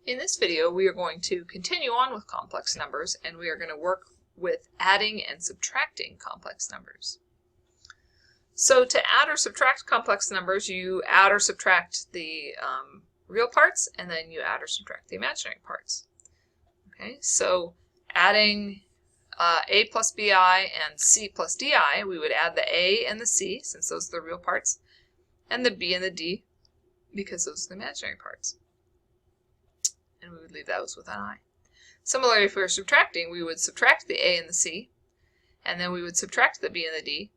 In this video, we are going to continue on with complex numbers, and we are going to work with adding and subtracting complex numbers. So to add or subtract complex numbers, you add or subtract the real parts, and then you add or subtract the imaginary parts. Okay, so adding a plus bi and c plus di, we would add the a and the c, since those are the real parts, and the b and the d, because those are the imaginary parts. And we would leave those with an I. Similarly, if we were subtracting, we would subtract the a and the c, and then we would subtract the b and the d,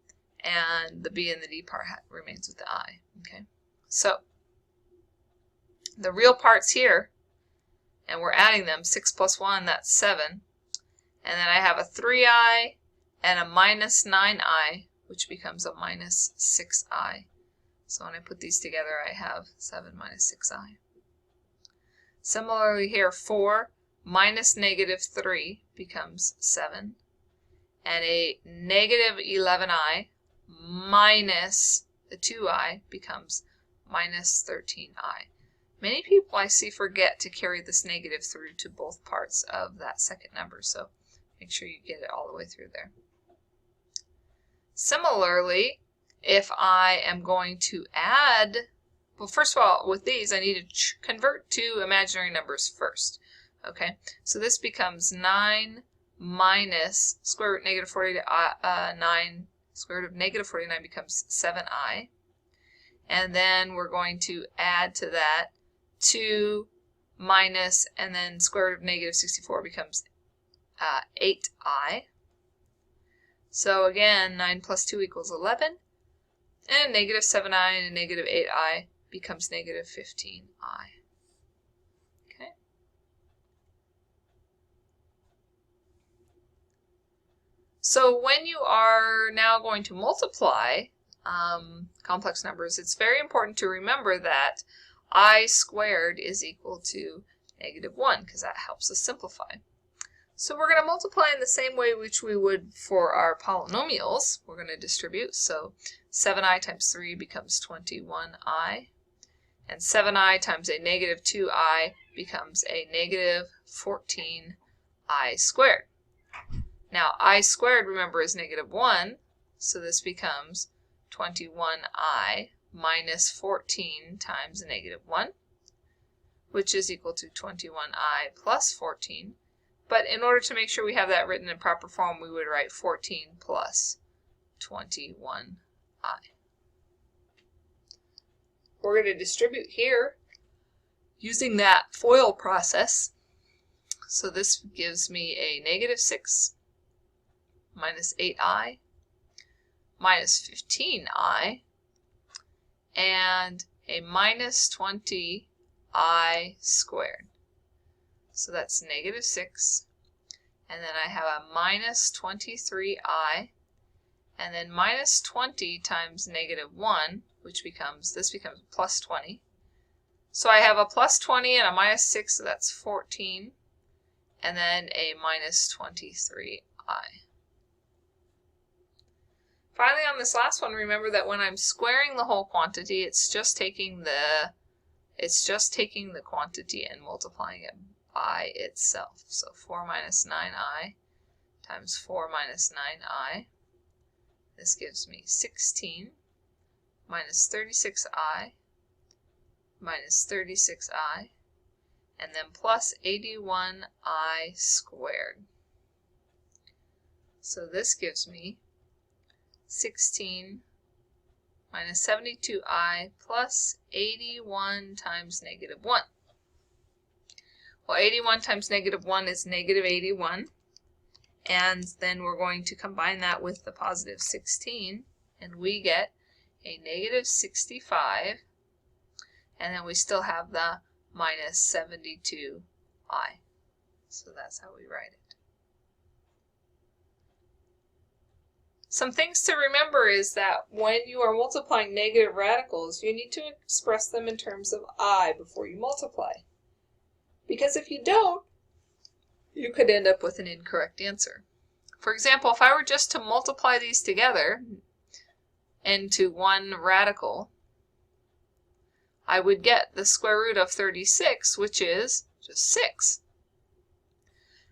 and the b and the d part remains with the I. Okay, so the real parts here, and we're adding them, 6 plus 1, that's 7. And then I have a 3i and a minus 9i, which becomes a minus 6i. So when I put these together, I have 7 minus 6i. Similarly here, 4 minus negative 3 becomes 7. And a negative 11i minus the 2i becomes minus 13i. Many people I see forget to carry this negative through to both parts of that second number, so make sure you get it all the way through there. Similarly, if I am going to add, well, first of all, with these, I need to convert to imaginary numbers first. Okay, so this becomes 9 minus square root negative 49, square root of negative 49 becomes 7i. And then we're going to add to that 2 minus, and then square root of negative 64 becomes 8i. So again, 9 plus 2 equals 11. And negative 7i and a negative 8i becomes negative 15i. Okay. So when you are now going to multiply complex numbers, it's very important to remember that I squared is equal to negative 1, because that helps us simplify. So we're going to multiply in the same way which we would for our polynomials. We're going to distribute, so 7i times 3 becomes 21i, and 7i times a negative 2i becomes a negative 14i squared. Now I squared, remember, is negative 1, so this becomes 21i minus 14 times a negative 1, which is equal to 21i plus 14. But in order to make sure we have that written in proper form, we would write 14 plus 21i. We're going to distribute here using that FOIL process. So this gives me a negative 6 minus 8i minus 15i and a minus 20i squared. So that's negative 6, and then I have a minus 23i, and then minus 20 times negative 1, which becomes, this becomes plus 20. So I have a plus 20 and a minus 6, so that's 14, and then a minus 23i. Finally, on this last one, remember that when I'm squaring the whole quantity, it's just taking the quantity and multiplying it by itself. So 4 minus 9i times 4 minus 9i. This gives me 16 minus 36i minus 36i, and then plus 81i squared. So this gives me 16 minus 72i plus 81 times negative 1. Well, 81 times negative 1 is negative 81, and then we're going to combine that with the positive 16, and we get a negative 65, and then we still have the minus 72i. So that's how we write it. Some things to remember is that when you are multiplying negative radicals, you need to express them in terms of I before you multiply. Because if you don't, you could end up with an incorrect answer. For example, if I were just to multiply these together into one radical, I would get the square root of 36, which is just 6.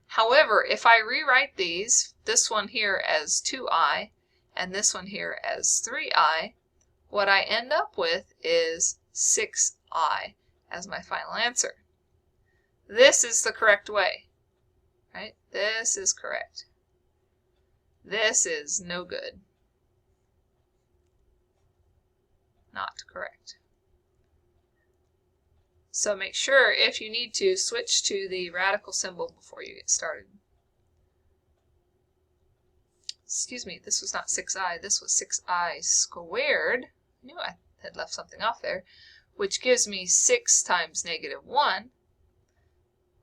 However, if I rewrite these, this one here as 2i and this one here as 3i, what I end up with is 6i as my final answer. This is the correct way, right? This is correct. This is no good. Not correct. So make sure, if you need to, switch to the radical symbol before you get started. Excuse me, this was not 6i, this was 6i squared. I knew I had left something off there, which gives me 6 times -1,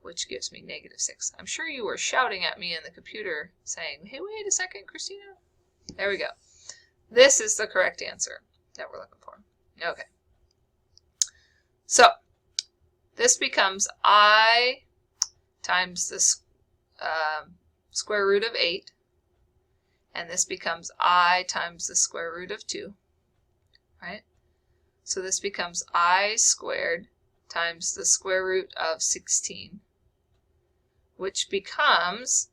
which gives me -6. I'm sure you were shouting at me in the computer saying, hey, wait a second, Christina. There we go. This is the correct answer that we're looking for. Okay. So, this becomes I times the square root of 8, and this becomes I times the square root of 2, right? So this becomes I squared times the square root of 16, which becomes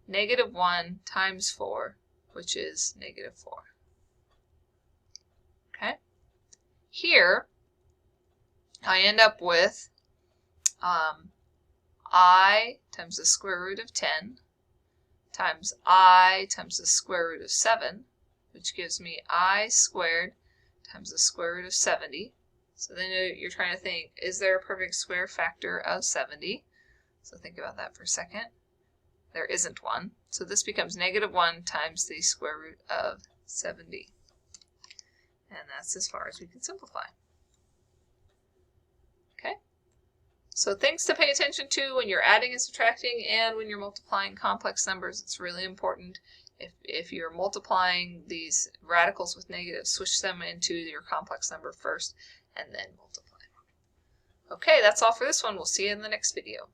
-1 times 4, which is -4. Okay? Here, I end up with I times the square root of 10 times I times the square root of 7, which gives me I squared times the square root of 70. So then you're trying to think, is there a perfect square factor of 70? So think about that for a second. There isn't one. So this becomes -1 times the square root of 70. And that's as far as we can simplify. Okay? So things to pay attention to when you're adding and subtracting and when you're multiplying complex numbers. It's really important. If you're multiplying these radicals with negatives, switch them into your complex number first and then multiply. Okay, that's all for this one. We'll see you in the next video.